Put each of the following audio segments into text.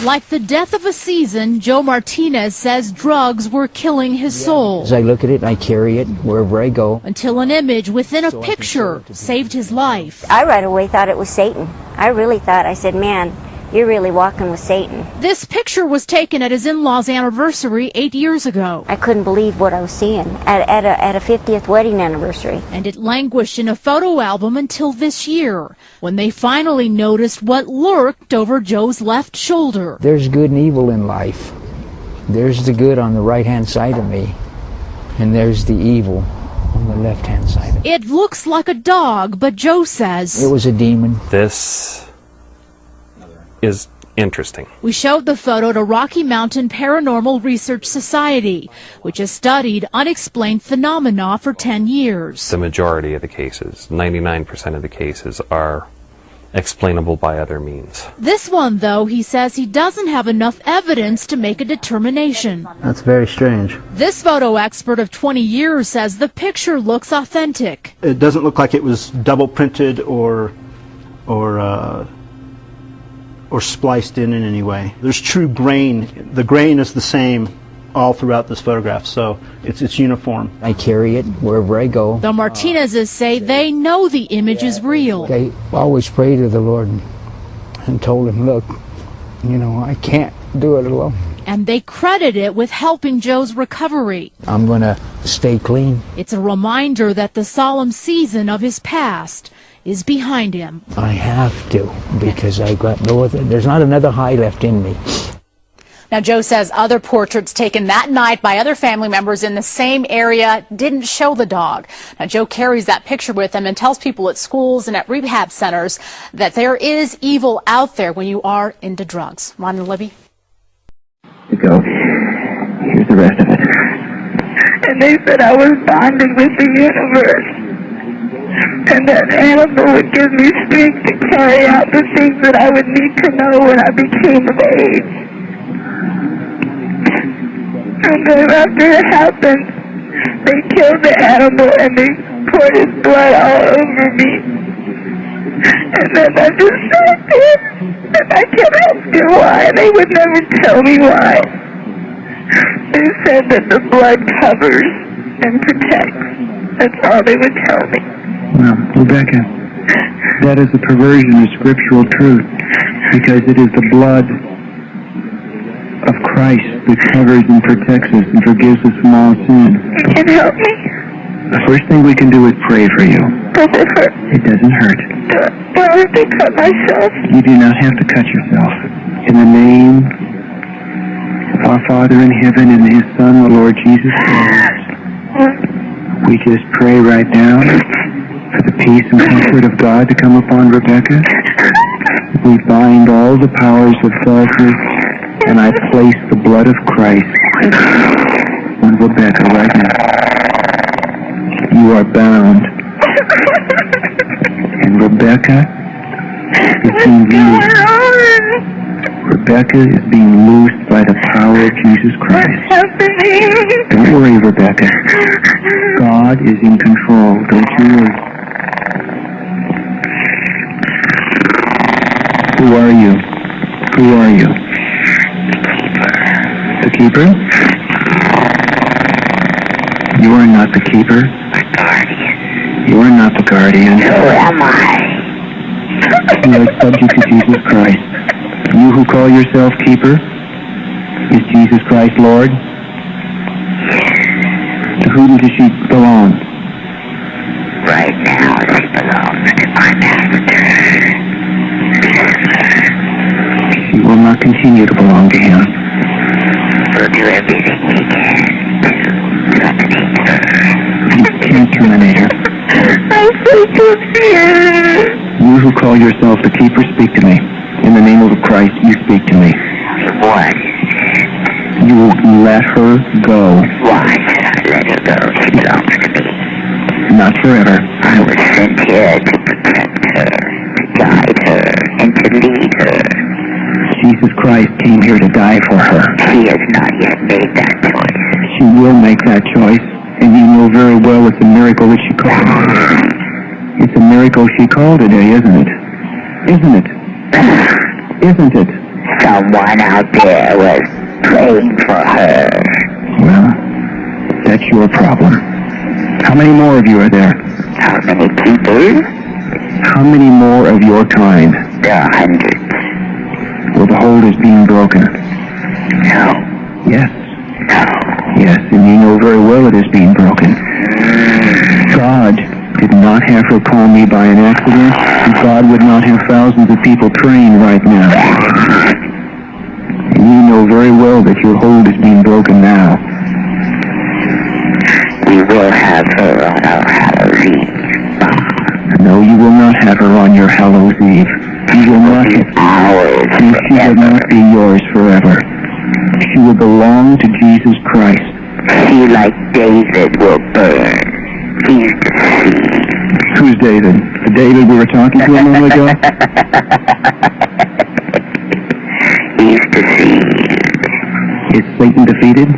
Like the death of a season, Joe Martinez says drugs were killing his soul. As I look at it, I carry it wherever I go. Until an image within a picture saved his life. I right away thought it was Satan. I really thought, I said, man, you're really walking with Satan. This picture was taken at his in-laws' anniversary 8 years ago. I couldn't believe what I was seeing at a 50th wedding anniversary. And it languished in a photo album until this year, when they finally noticed what lurked over Joe's left shoulder. There's good and evil in life. There's the good on the right-hand side of me, and there's the evil on the left-hand side of me. It looks like a dog, but Joe says it was a demon. This is interesting. We showed the photo to Rocky Mountain Paranormal Research Society, which has studied unexplained phenomena for 10 years. The majority of the cases, 99% of the cases, are explainable by other means. This one, though, he says he doesn't have enough evidence to make a determination. That's very strange. This photo expert of 20 years says the picture looks authentic. It doesn't look like it was double printed or spliced in any way. There's true grain. The grain is the same all throughout this photograph, so it's uniform. I carry it wherever I go. The Martinezes say they know the image is real. I always pray to the Lord and told him, look, you know, I can't do it alone. And they credit it with helping Joe's recovery. I'm going to stay clean. It's a reminder that the solemn season of his past is behind him. I have to, because I got no other, there's not another high left in me. Now, Joe says other portraits taken that night by other family members in the same area didn't show the dog. Now, Joe carries that picture with him and tells people at schools and at rehab centers that there is evil out there when you are into drugs. Ron and Libby. Go. Here's the rest of it. And they said I was bonded with the universe. And that animal would give me strength to carry out the things that I would need to know when I became of age. And then after it happened, they killed the animal and they poured his blood all over me. And then I just sat there and I kept asking why. They would never tell me why. They said that the blood covers and protects. That's all they would tell me. Well, Rebecca, that is a perversion of scriptural truth, because it is the blood of Christ that covers and protects us and forgives us from all sin. You can help me? The first thing we can do is pray for you. Does it hurt? It doesn't hurt. Do I have to cut myself? You do not have to cut yourself. In the name of our Father in heaven and His Son, the Lord Jesus Christ, we just pray right now for the peace and comfort of God to come upon Rebecca. We bind all the powers of darkness, and I place the blood of Christ on Rebecca right now. You are bound. And Rebecca is being loosed. Rebecca is being loosed by the power of Jesus Christ. What's happening? Don't worry, Rebecca. God is in control. Don't you worry. Who are you? Who are you? The keeper? You are not the keeper. My guardian. You are not the guardian. Who am I? You are subject to Jesus Christ. You who call yourself keeper, is Jesus Christ Lord? To whom does she belong? Right now, she belongs to my master. She will not continue to belong to him. We'll do everything we can to terminate her. You can't terminate her. I'm so confused. You who call yourself the keeper, speak to me. In the name of Christ, you speak to me. What? you let her go? Why should I let her go? She belongs to me. Not forever. I was sent here to protect her, to guide her, and to lead her. Jesus Christ came here to die for her. She has not yet made that choice. She will make that choice, and you know very well it's a miracle that she called. It's a miracle she called today, isn't it? Isn't it? Isn't it? Someone out there was praying for her. Well, that's your problem. How many more of you are there? How many people? How many more of your kind? There are hundreds. Well, the hold is being broken. No. Yes. No. Yes, and you know very well it is being broken. God did not have her call me by an accident, and God would not have thousands of people praying right now. And you know very well that your hold is being broken now. We will have her on our Hallows Eve. No, you will not have her on your Hallows Eve. You will not have ours. And she will not be yours forever. She will belong to Jesus Christ. She, like David, will burn. He's deceived. Who's David? The David we were talking to a moment ago? He's deceived. Is Satan defeated?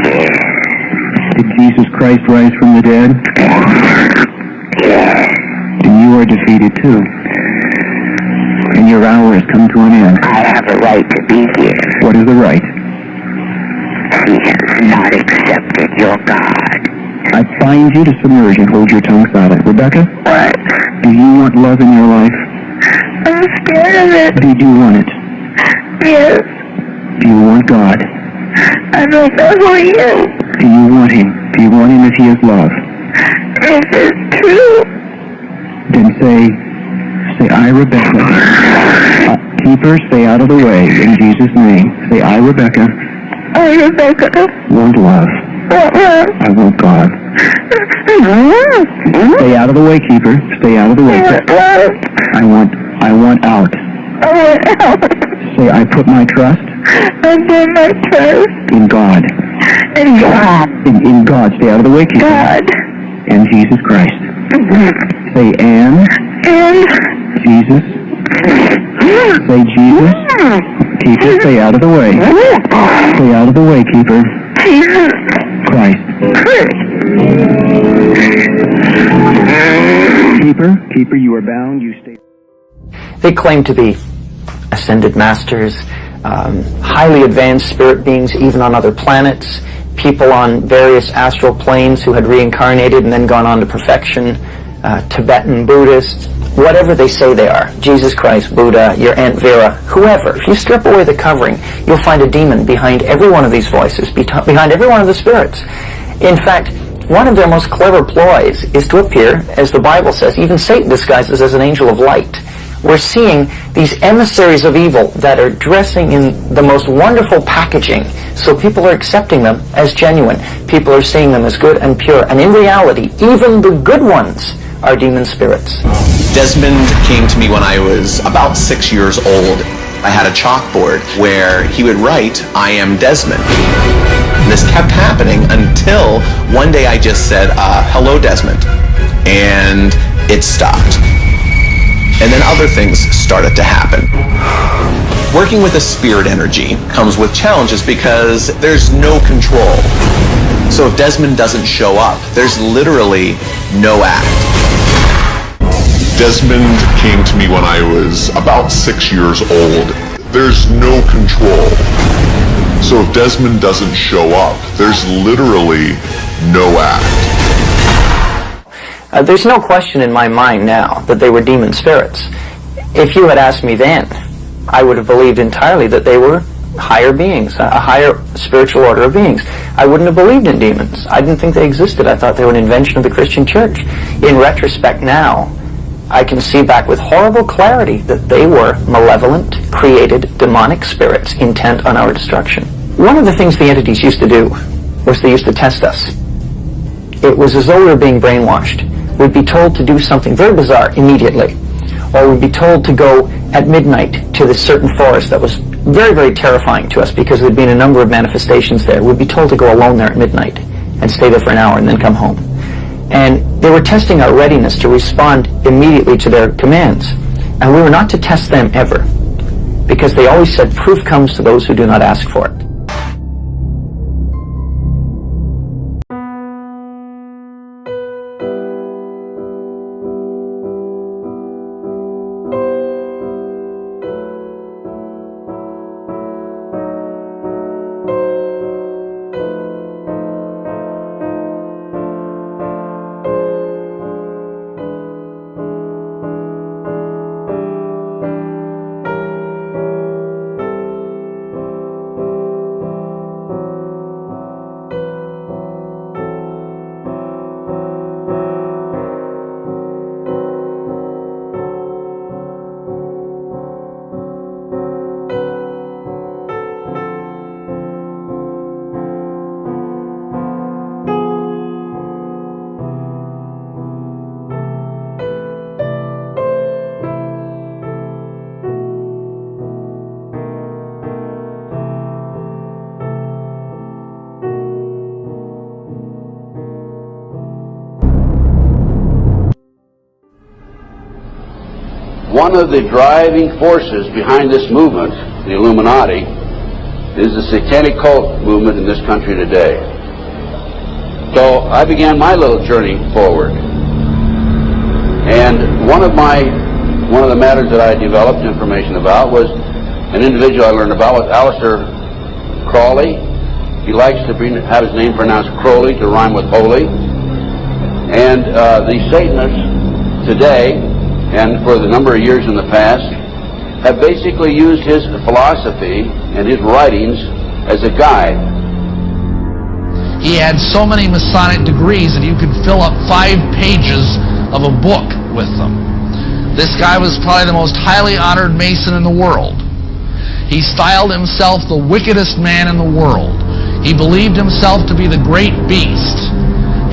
Yes. Did Jesus Christ rise from the dead? Yes. And you are defeated too. And your hour has come to an end. I have a right to be here. What is the right? She has not accepted your God. I find you to submerge and hold your tongue silent. Rebecca? What? Do you want love in your life? I'm scared of it. Did you want it? Yes. Do you want God? I don't know who he is. Do you want him? Do you want him if he is love? Is it true? Then say, I, Rebecca. Keep her, stay out of the way, in Jesus' name. Say, I, Rebecca. I, Rebecca. Want love. I want God. Stay out of the way, keeper. Stay out of the way. I want out. I want out. Say, I put my trust I put my trust in God. in God. In God. Stay out of the way, keeper. God. And Jesus Christ. Say, and Jesus. Say, Jesus. Keeper, stay out of the way. Stay out of the way, keeper. Jesus Christ. Keeper, you are bound. You stay. They claim to be ascended masters, highly advanced spirit beings, even on other planets, people on various astral planes who had reincarnated and then gone on to perfection, Tibetan Buddhists, whatever they say they are, Jesus Christ, Buddha, your Aunt Vera, whoever. If you strip away the covering, you'll find a demon behind every one of these voices, behind every one of the spirits. In fact, one of their most clever ploys is to appear, as the Bible says, even Satan disguises as an angel of light. We're seeing these emissaries of evil that are dressing in the most wonderful packaging, so people are accepting them as genuine. People are seeing them as good and pure. And in reality, even the good ones are demon spirits. Desmond came to me when I was about 6 years old. I had a chalkboard where he would write, "I am Desmond." And this kept happening until one day I just said, "Hello, Desmond." And it stopped. And then other things started to happen. Working with a spirit energy comes with challenges because there's no control. So if Desmond doesn't show up, there's literally no act. Desmond came to me when I was about 6 years old. There's no control. So if Desmond doesn't show up, there's literally no act. There's no question in my mind now that they were demon spirits. If you had asked me then, I would have believed entirely that they were higher beings, a higher spiritual order of beings. I wouldn't have believed in demons. I didn't think they existed. I thought they were an invention of the Christian church. In retrospect now, I can see back with horrible clarity that they were malevolent, created, demonic spirits intent on our destruction. One of the things the entities used to do was they used to test us. It was as though we were being brainwashed. We'd be told to do something very bizarre immediately. Or we'd be told to go at midnight to this certain forest that was very, very terrifying to us because there had been a number of manifestations there. We'd be told to go alone there at midnight and stay there for an hour and then come home. And they were testing our readiness to respond immediately to their commands. And we were not to test them ever, because they always said proof comes to those who do not ask for it. One of the driving forces behind this movement, the Illuminati, is the satanic cult movement in this country today. So I began my little journey forward. And one of the matters that I developed information about was an individual I learned about was Aleister Crowley. He likes to have his name pronounced Crowley to rhyme with holy. And the Satanists today, and for the number of years in the past, have basically used his philosophy and his writings as a guide. He had so many Masonic degrees that you could fill up 5 pages of a book with them. This guy was probably the most highly honored Mason in the world. He styled himself the wickedest man in the world. He believed himself to be the great beast,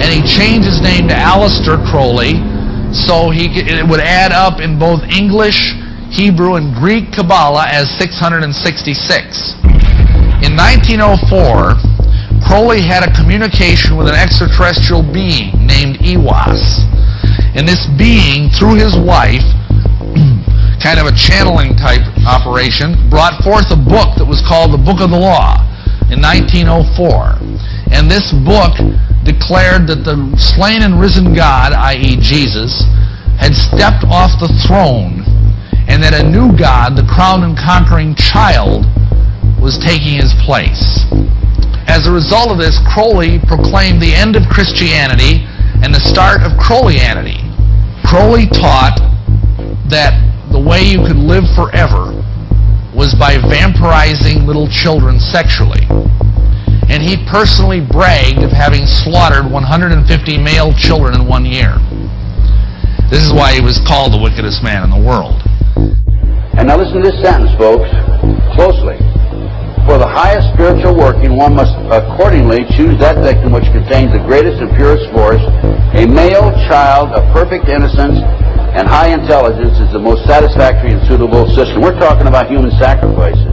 and he changed his name to Aleister Crowley, so it would add up in both English, Hebrew, and Greek Kabbalah as 666. In 1904, Crowley had a communication with an extraterrestrial being named Iwas. And this being, through his wife, kind of a channeling type operation, brought forth a book that was called the Book of the Law in 1904. And this book declared that the slain and risen God, i.e. Jesus, had stepped off the throne, and that a new God, the crowned and conquering child, was taking his place. As a result of this, Crowley proclaimed the end of Christianity and the start of Crowleyanity. Crowley taught that the way you could live forever was by vampirizing little children sexually. And he personally bragged of having slaughtered 150 male children in 1 year. This is why he was called the wickedest man in the world. And now listen to this sentence, folks, closely. For the highest spiritual working, one must accordingly choose that victim which contains the greatest and purest force. A male child of perfect innocence and high intelligence is the most satisfactory and suitable system. We're talking about human sacrifices.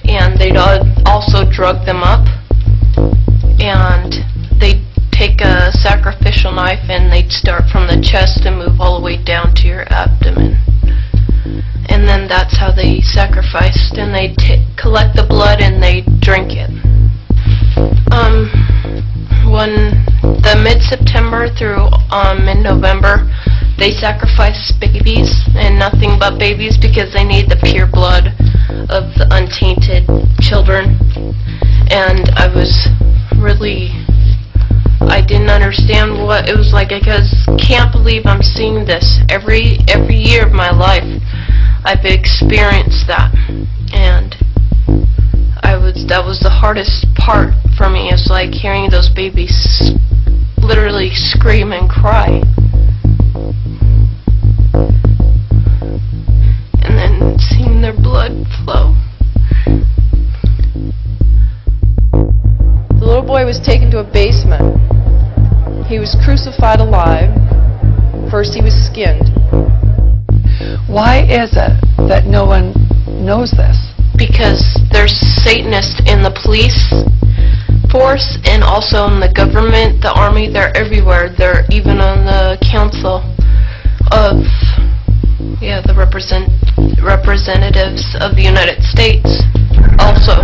And they'd also drug them up, and they'd take a sacrificial knife and they'd start from the chest and move all the way down to your abdomen. And then that's how they sacrificed, and they'd collect the blood and they'd drink it. When the mid-September through mid-November, they sacrifice babies, and nothing but babies, because they need the pure blood of the untainted children. And I didn't understand what it was like. I just can't believe I'm seeing this every year of my life. I've experienced that, and that was the hardest part for me. Is like hearing those babies literally scream and cry, and then seeing their blood flow. The little boy was taken to a basement. He was crucified alive. First he was skinned. Why is it that no one knows this? Because there's Satanists in the police force and also in the government, the army. They're everywhere. They're even on the council of the representatives of the United States also.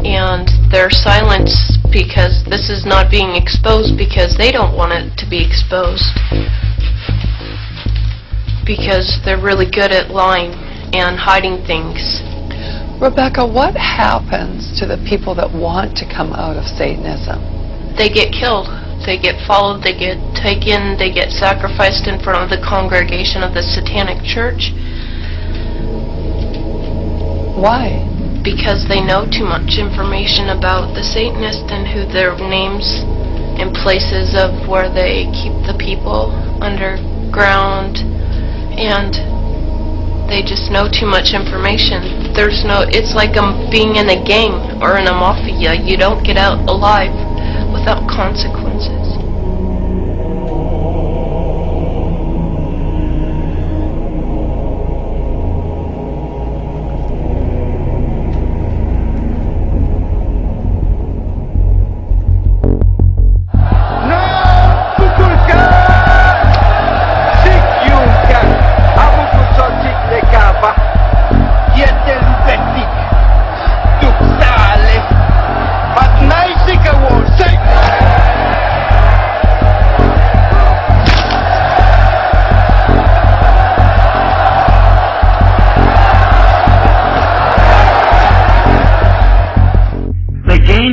And they're silenced because this is not being exposed because they don't want it to be exposed. Because they're really good at lying and hiding things. Rebecca, what happens to the people that want to come out of Satanism? They get killed. They get followed, they get taken, they get sacrificed in front of the congregation of the Satanic Church. Why? Because they know too much information about the Satanists and who their names and places of where they keep the people underground, and they just know too much information. It's like being in a gang or in a mafia. You don't get out alive without consequences.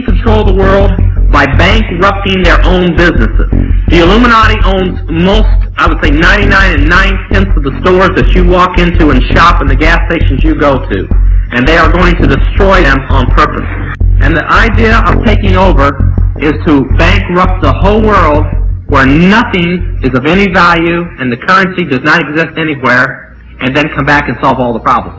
Control the world by bankrupting their own businesses. The Illuminati owns most, I would say 99 9/10 of the stores that you walk into and shop and the gas stations you go to. And they are going to destroy them on purpose. And the idea of taking over is to bankrupt the whole world where nothing is of any value and the currency does not exist anywhere, and then come back and solve all the problems.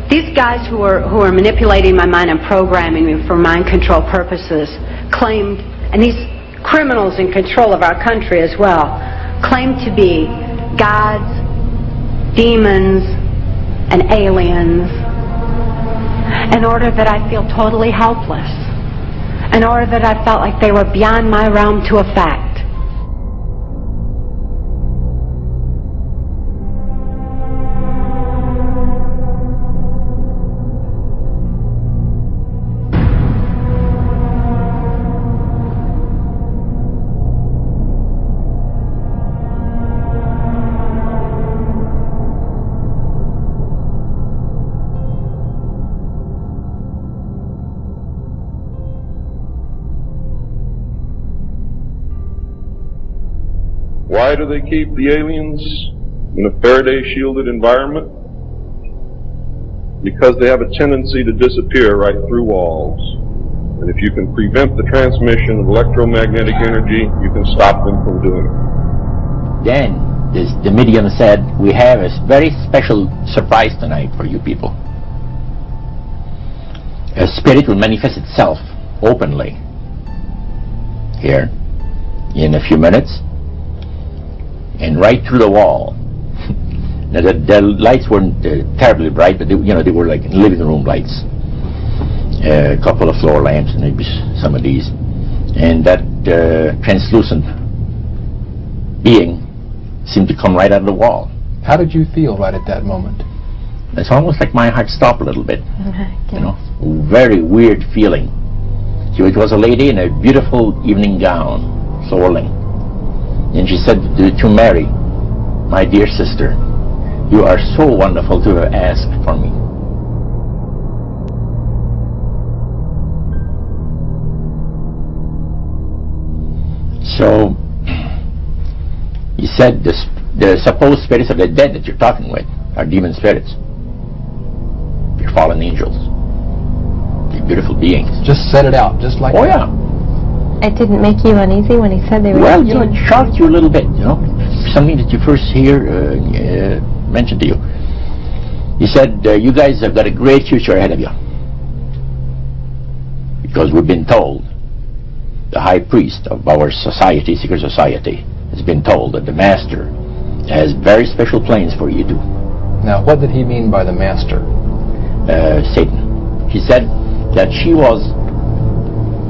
These guys who are manipulating my mind and programming me for mind control purposes claimed, and these criminals in control of our country as well, claimed to be gods, demons, and aliens in order that I feel totally helpless, in order that I felt like they were beyond my realm to affect. Why do they keep the aliens in a Faraday-shielded environment? Because they have a tendency to disappear right through walls. And if you can prevent the transmission of electromagnetic energy, you can stop them from doing it. Then the medium said, "We have a very special surprise tonight for you people. A spirit will manifest itself openly here in a few minutes and right through the wall." Now the lights weren't terribly bright, but they were like living room lights, a couple of floor lamps, and maybe some of these, and that translucent being seemed to come right out of the wall. How did you feel right at that moment? It's almost like my heart stopped a little bit. Very weird feeling. It was a lady in a beautiful evening gown, swirling. And she said to Mary, "My dear sister, you are so wonderful to have asked for me." So, you said the supposed spirits of the dead that you're talking with are demon spirits. They're fallen angels. They're beautiful beings. Just set it out, just like that. Oh yeah. It didn't make you uneasy when he said they were... Well, it shocked you a little bit, something that you first hear mentioned to you. He said, you guys have got a great future ahead of you. Because we've been told, the high priest of our society, secret society, has been told that the master has very special plans for you too. Now, what did he mean by the master? Satan. He said that she was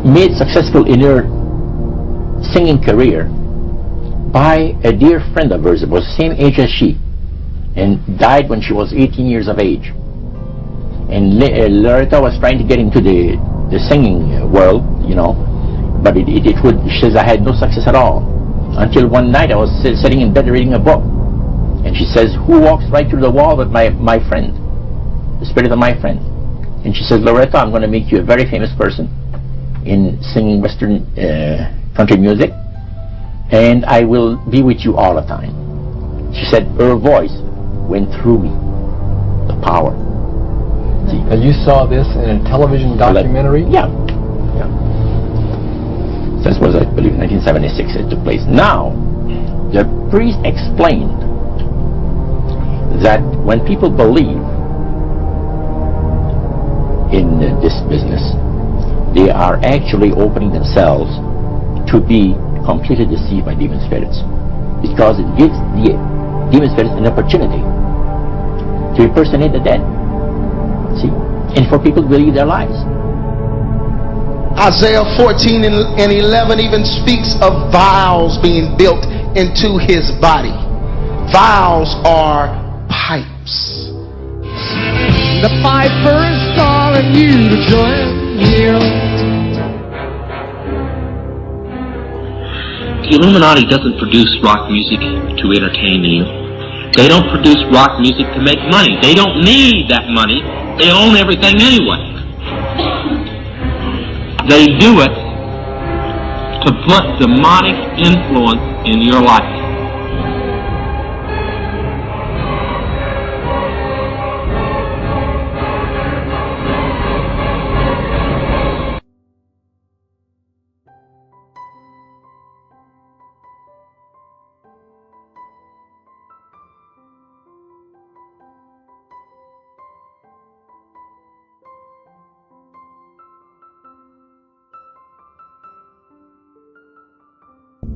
made successful in her singing career by a dear friend of hers that was the same age as she, and died when she was 18 years of age. And Loretta was trying to get into the singing world, you know, but she says, I had no success at all. Until one night I was sitting in bed reading a book, and she says, who walks right through the wall but my friend, the spirit of my friend? And she says, Loretta, I'm going to make you a very famous person in singing Western country music, and I will be with you all the time. She said, her voice went through me, the power. See? And you saw this in a television documentary? Yeah. This was, I believe, 1976 it took place. Now, the priest explained that when people believe in this business, they are actually opening themselves to be completely deceived by demon spirits, because it gives the demon spirits an opportunity to impersonate the dead. See? And for people to believe their lies. Isaiah 14 and 11 even speaks of vials being built into his body. Vials are pipes. The piper is calling you to join him. The Illuminati doesn't produce rock music to entertain you. They don't produce rock music to make money. They don't need that money. They own everything anyway. They do it to put demonic influence in your life.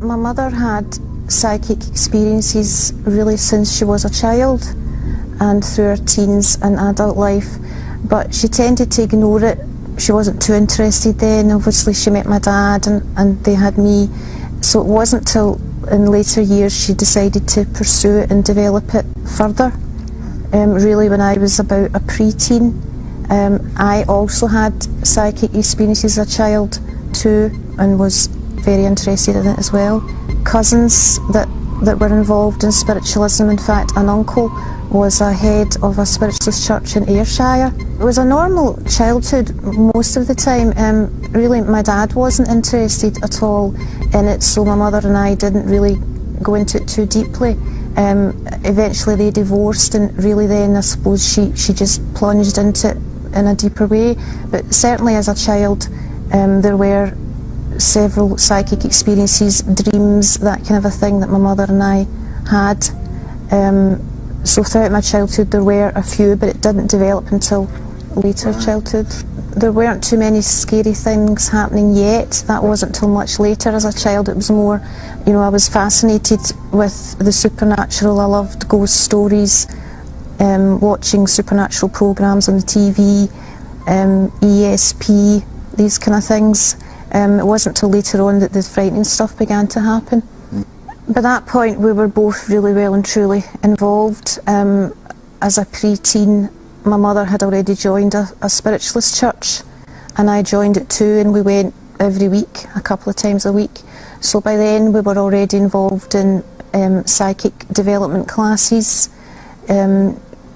My mother had psychic experiences really since she was a child and through her teens and adult life, but she tended to ignore it. She wasn't too interested then. Obviously she met my dad and they had me, so it wasn't till in later years she decided to pursue it and develop it further. Really when I was about a pre-teen. I also had psychic experiences as a child too and was very interested in it as well. Cousins that were involved in spiritualism. In fact, an uncle was a head of a spiritualist church in Ayrshire. It was a normal childhood most of the time. Really, my dad wasn't interested at all in it, so my mother and I didn't really go into it too deeply. Eventually they divorced, and really then I suppose she just plunged into it in a deeper way. But certainly as a child there were several psychic experiences, dreams, that kind of a thing that my mother and I had. So throughout my childhood there were a few, but it didn't develop until later childhood. There weren't too many scary things happening yet. That wasn't till much later. As a child it was more, you know, I was fascinated with the supernatural. I loved ghost stories, watching supernatural programs on the TV, ESP, these kind of things. It wasn't till later on that the frightening stuff began to happen. By that point we were both really well and truly involved. As a pre-teen, my mother had already joined a spiritualist church, and I joined it too, and we went every week, a couple of times a week. So by then we were already involved in psychic development classes,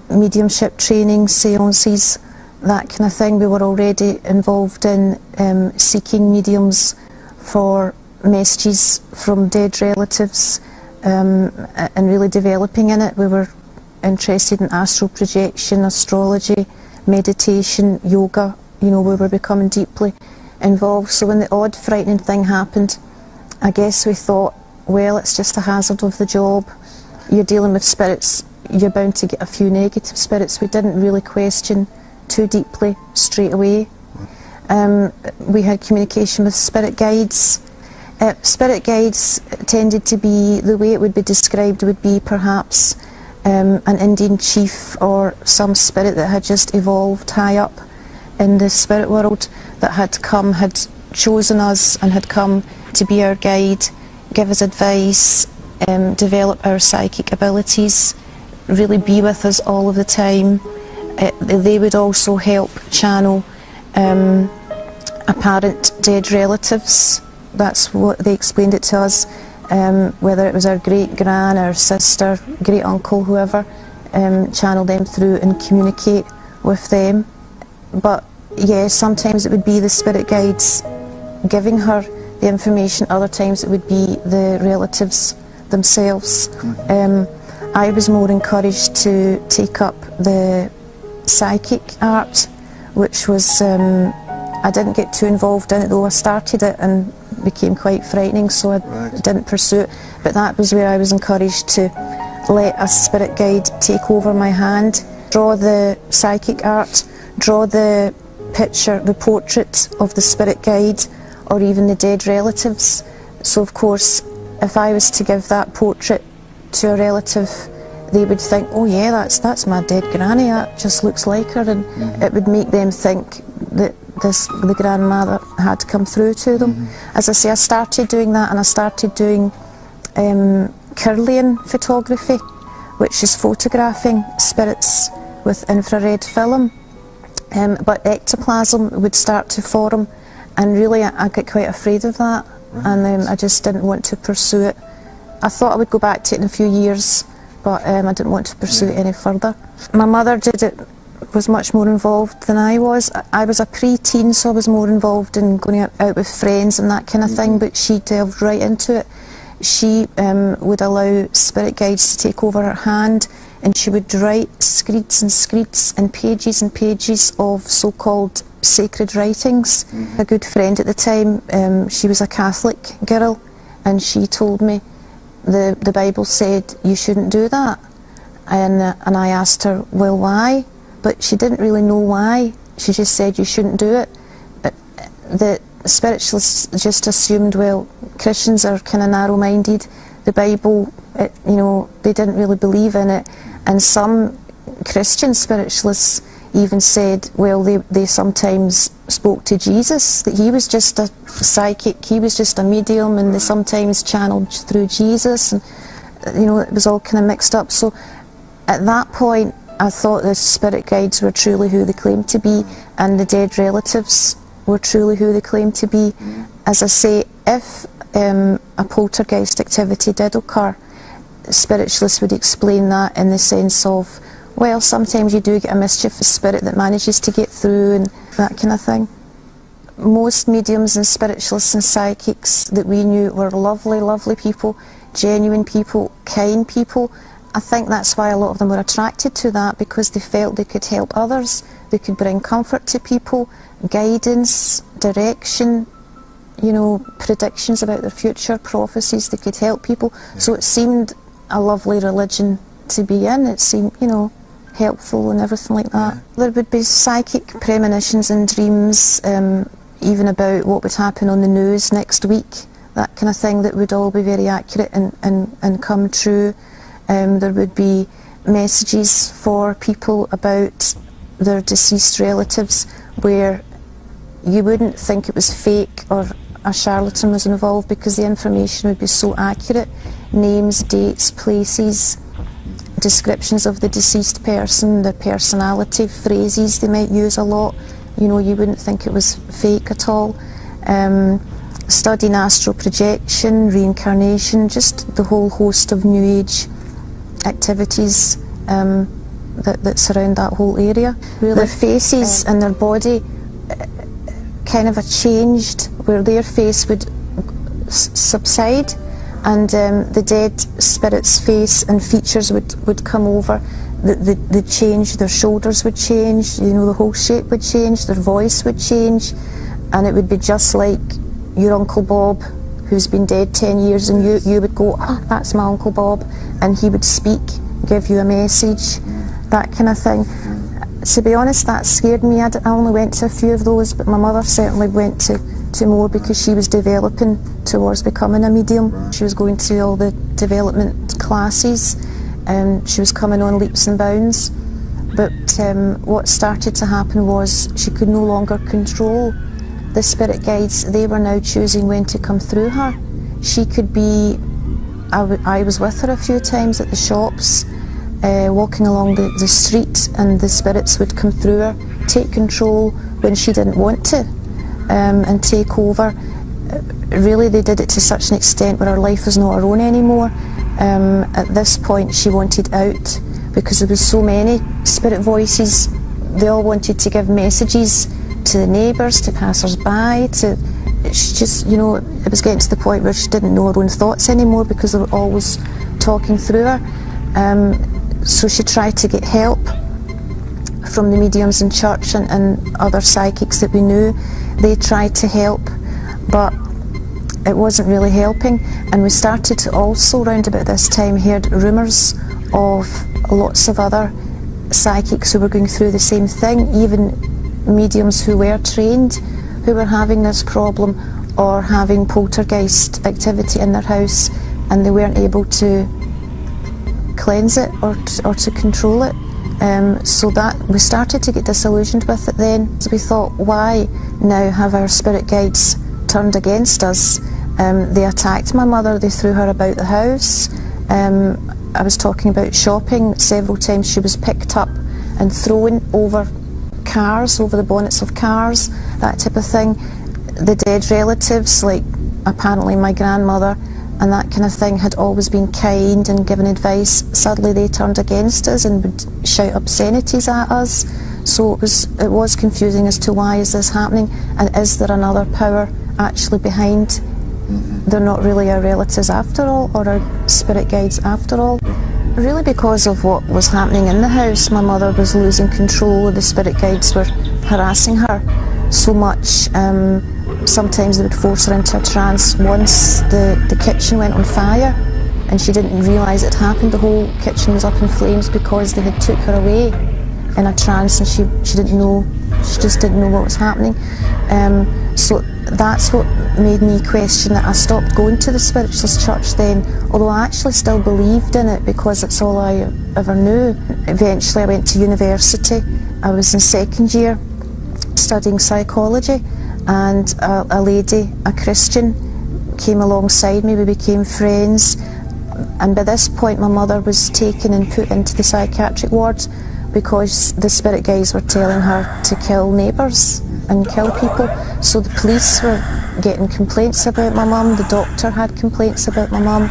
mediumship training, seances, that kind of thing. We were already involved in seeking mediums for messages from dead relatives, and really developing in it. We were interested in astral projection, astrology, meditation, yoga. You know, we were becoming deeply involved. So when the odd frightening thing happened, I guess we thought, well, it's just a hazard of the job. you're dealing with spirits, you're bound to get a few negative spirits. We didn't really question too deeply straight away. We had communication with spirit guides. Spirit guides tended to be, the way it would be described would be perhaps an Indian chief or some spirit that had just evolved high up in the spirit world, that had chosen us and had come to be our guide, give us advice, develop our psychic abilities, really be with us all of the time. They would also help channel apparent dead relatives. That's what they explained it to us, whether it was our great-gran, our sister, great-uncle, whoever, channel them through and communicate with them. But yeah, sometimes it would be the spirit guides giving her the information, other times it would be the relatives themselves. I was more encouraged to take up the psychic art, which was, I didn't get too involved in it, though I started it and became quite frightening, so I didn't pursue it. But that was where I was encouraged to let a spirit guide take over my hand, draw the psychic art, draw the picture, the portrait of the spirit guide, or even the dead relatives. So of course, if I was to give that portrait to a relative, they would think, oh yeah, that's my dead granny, that just looks like her, and it would make them think that the grandmother had come through to them. As I say, I started doing that, and I started doing Kirlian photography, which is photographing spirits with infrared film. But ectoplasm would start to form, and really I got quite afraid of that, and I just didn't want to pursue it. I thought I would go back to it in a few years, but I didn't want to pursue it any further. My mother was much more involved than I was. I was a pre-teen, so I was more involved in going out with friends and that kind of thing, but she delved right into it. She would allow spirit guides to take over her hand, and she would write screeds and screeds and pages of so-called sacred writings. A good friend at the time, she was a Catholic girl, and she told me the Bible said you shouldn't do that, and I asked her, well, why? But she didn't really know why. She just said you shouldn't do it. The spiritualists just assumed, well, Christians are kind of narrow-minded. The Bible, they didn't really believe in it. And some Christian spiritualists even said, well, they sometimes spoke to Jesus, that he was just a psychic, he was just a medium, and they sometimes channeled through Jesus, and it was all kind of mixed up. So at that point, I thought the spirit guides were truly who they claimed to be, and the dead relatives were truly who they claimed to be. As I say, if a poltergeist activity did occur, spiritualists would explain that in the sense of, well, sometimes you do get a mischievous spirit that manages to get through and that kind of thing. Most mediums and spiritualists and psychics that we knew were lovely, lovely people, genuine people, kind people. I think that's why a lot of them were attracted to that, because they felt they could help others, they could bring comfort to people, guidance, direction, predictions about their future, prophecies, they could help people. So it seemed a lovely religion to be in. It seemed, helpful and everything like that. There would be psychic premonitions and dreams, even about what would happen on the news next week, that kind of thing, that would all be very accurate and come true. There would be messages for people about their deceased relatives where you wouldn't think it was fake or a charlatan was involved, because the information would be so accurate. Names, dates, places, descriptions of the deceased person, their personality, phrases they might use a lot. You wouldn't think it was fake at all. Studying astral projection, reincarnation, just the whole host of New Age activities that surround that whole area. Their faces and their body kind of changed, where their face would subside, and the dead spirit's face and features would come over. They'd change, their shoulders would change, the whole shape would change, their voice would change, and it would be just like your Uncle Bob who's been dead 10 years, and you would go, oh, that's my Uncle Bob, and he would speak, give you a message, that kind of thing. To be honest, that scared me. I only went to a few of those, but my mother certainly went to more because she was developing towards becoming a medium. She was going through all the development classes, and she was coming on leaps and bounds. But what started to happen was she could no longer control the spirit guides. They were now choosing when to come through her. She could be, I was with her a few times at the shops, walking along the street, and the spirits would come through her, take control when she didn't want to, and take over. Really, they did it to such an extent where her life was not her own anymore. At this point, she wanted out because there was so many spirit voices. They all wanted to give messages to the neighbours, to passers-by, she just, you know, it was getting to the point where she didn't know her own thoughts anymore because they were always talking through her. So she tried to get help from the mediums in church and other psychics that we knew. They tried to help, but it wasn't really helping. And we started to also, round about this time, heard rumours of lots of other psychics who were going through the same thing, even mediums who were trained, who were having this problem or having poltergeist activity in their house, and they weren't able to cleanse it or to control it. So that we started to get disillusioned with it then. So we thought, why now have our spirit guides turned against us? They attacked my mother, they threw her about the house. I was talking about shopping. Several times she was picked up and thrown over cars, over the bonnets of cars, that type of thing. The dead relatives, like apparently my grandmother and that kind of thing, had always been kind and given advice. Suddenly they turned against us and would shout obscenities at us. So it was confusing as to why is this happening, and is there another power actually behind? They're not really our relatives after all, or our spirit guides after all. Really, because of what was happening in the house, my mother was losing control. The spirit guides were harassing her so much. Sometimes they would force her into a trance. Once the kitchen went on fire and she didn't realise it happened. The whole kitchen was up in flames because they had took her away in a trance, and she didn't know, she just didn't know what was happening. So that's what made me question it. I stopped going to the spiritualist church then, although I actually still believed in it because it's all I ever knew. Eventually I went to university. I was in second year studying psychology, and a lady, a Christian, came alongside me. We became friends, and by this point my mother was taken and put into the psychiatric ward because the spirit guides were telling her to kill neighbours and kill people. So the police were getting complaints about my mum, the doctor had complaints about my mum.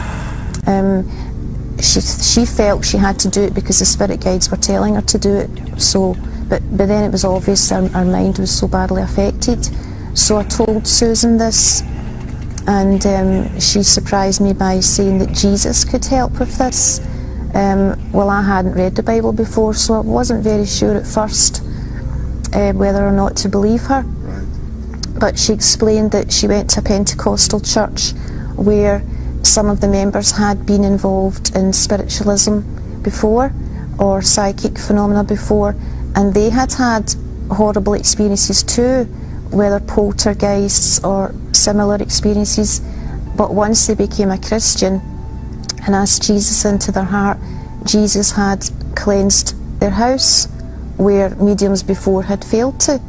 She felt she had to do it because the spirit guides were telling her to do it. So, but then it was obvious our mind was so badly affected. So I told Susan this, and she surprised me by saying that Jesus could help with this. Well, I hadn't read the Bible before, so I wasn't very sure at first whether or not to believe her. But she explained that she went to a Pentecostal church where some of the members had been involved in spiritualism before, or psychic phenomena before, and they had had horrible experiences too, whether poltergeists or similar experiences. But once they became a Christian and asked Jesus into their heart, Jesus had cleansed their house where mediums before had failed to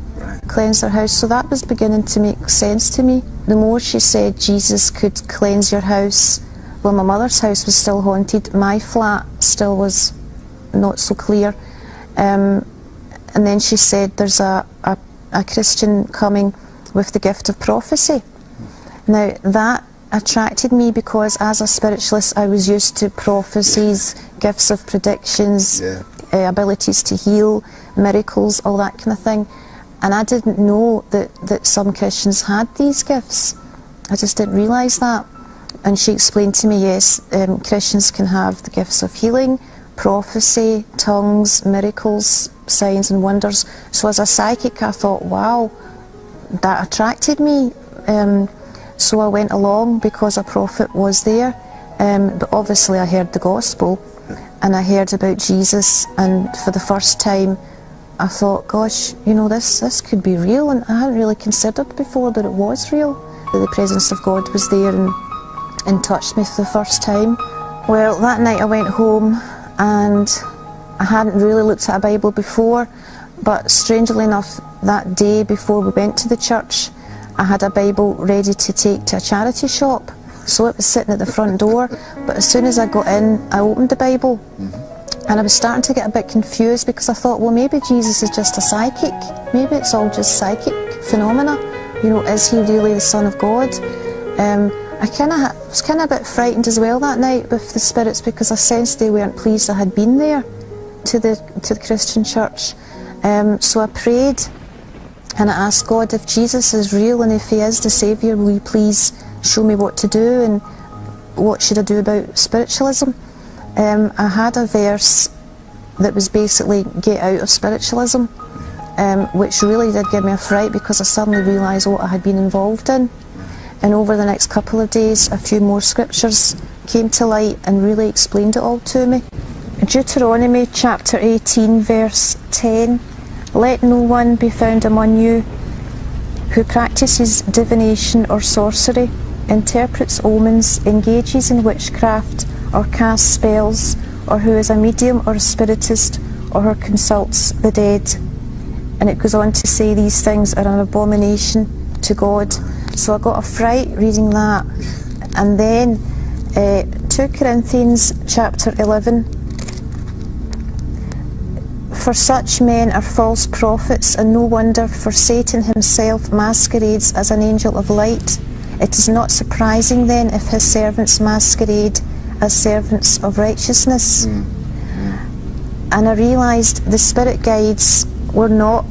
cleanse their house. So that was beginning to make sense to me. The more she said Jesus could cleanse your house, well, my mother's house was still haunted, my flat still was not so clear. And then she said there's a Christian coming with the gift of prophecy. Now that attracted me because as a spiritualist I was used to prophecies, gifts of predictions, abilities to heal, miracles, all that kind of thing. And I didn't know that some Christians had these gifts. I just didn't realise that. And she explained to me, yes, Christians can have the gifts of healing, prophecy, tongues, miracles, signs and wonders. So as a psychic I thought, wow, that attracted me. so I went along because a prophet was there, but obviously I heard the gospel and I heard about Jesus, and for the first time I thought, gosh, you know, this could be real, and I hadn't really considered before that it was real. The presence of God was there and touched me for the first time. Well, that night I went home and I hadn't really looked at a Bible before, but strangely enough, that day before we went to the church, I had a Bible ready to take to a charity shop. So it was sitting at the front door, but as soon as I got in, I opened the Bible. And I was starting to get a bit confused because I thought, well, maybe Jesus is just a psychic. Maybe it's all just psychic phenomena. You know, is he really the Son of God? I was kind of a bit frightened as well that night with the spirits because I sensed they weren't pleased I had been there to the Christian church. So I prayed and I asked God, if Jesus is real and if he is the Saviour, will you please show me what to do and what should I do about spiritualism? I had a verse that was basically get out of spiritualism, which really did give me a fright because I suddenly realised what I had been involved in. And over the next couple of days, a few more scriptures came to light and really explained it all to me. Deuteronomy chapter 18 verse 10, let no one be found among you who practices divination or sorcery, interprets omens, engages in witchcraft, or casts spells, or who is a medium or a spiritist, or who consults the dead. And it goes on to say these things are an abomination to God. So I got a fright reading that. And then 2 Corinthians chapter 11, for such men are false prophets, and no wonder, for Satan himself masquerades as an angel of light. It is not surprising then if his servants masquerade as servants of righteousness. And I realised the spirit guides were not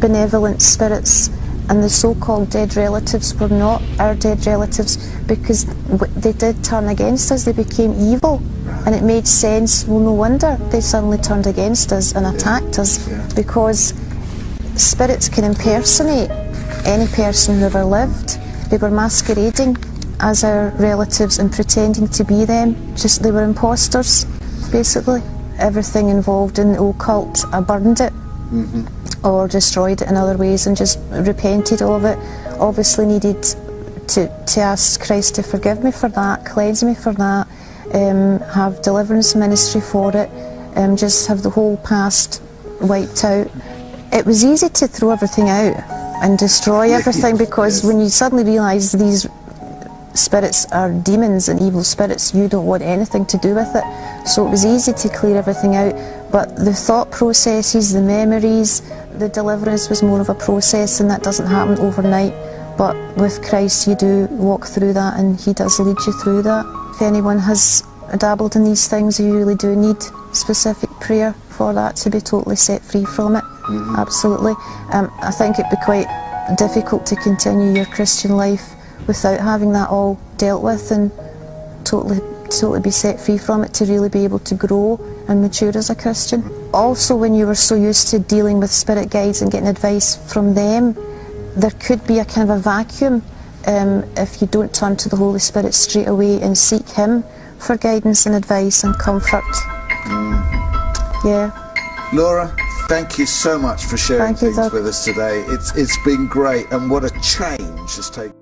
benevolent spirits, and the so-called dead relatives were not our dead relatives, because they did turn against us. They became evil, and it made sense. Well, no wonder they suddenly turned against us and attacked us, because spirits can impersonate any person who ever lived. They were masquerading as our relatives and pretending to be them. Just they were imposters, basically. Everything involved in the occult, I burned it or destroyed it in other ways and just repented of it. Obviously needed to ask Christ to forgive me for that, cleanse me for that, have deliverance ministry for it, just have the whole past wiped out. It was easy to throw everything out and destroy everything, because when you suddenly realise these spirits are demons and evil spirits, you don't want anything to do with it. So it was easy to clear everything out, but the thought processes, the memories, the deliverance was more of a process, and that doesn't happen overnight. But with Christ you do walk through that, and he does lead you through that. If anyone has dabbled in these things, you really do need specific prayer for that to be totally set free from it. Absolutely. I think it'd be quite difficult to continue your Christian life without having that all dealt with and totally be set free from it, to really be able to grow and mature as a Christian. Also, when you were so used to dealing with spirit guides and getting advice from them, there could be a kind of a vacuum if you don't turn to the Holy Spirit straight away and seek him for guidance and advice and comfort. Yeah. Laura, thank you so much for sharing things with us today. It's been great, and what a change has taken.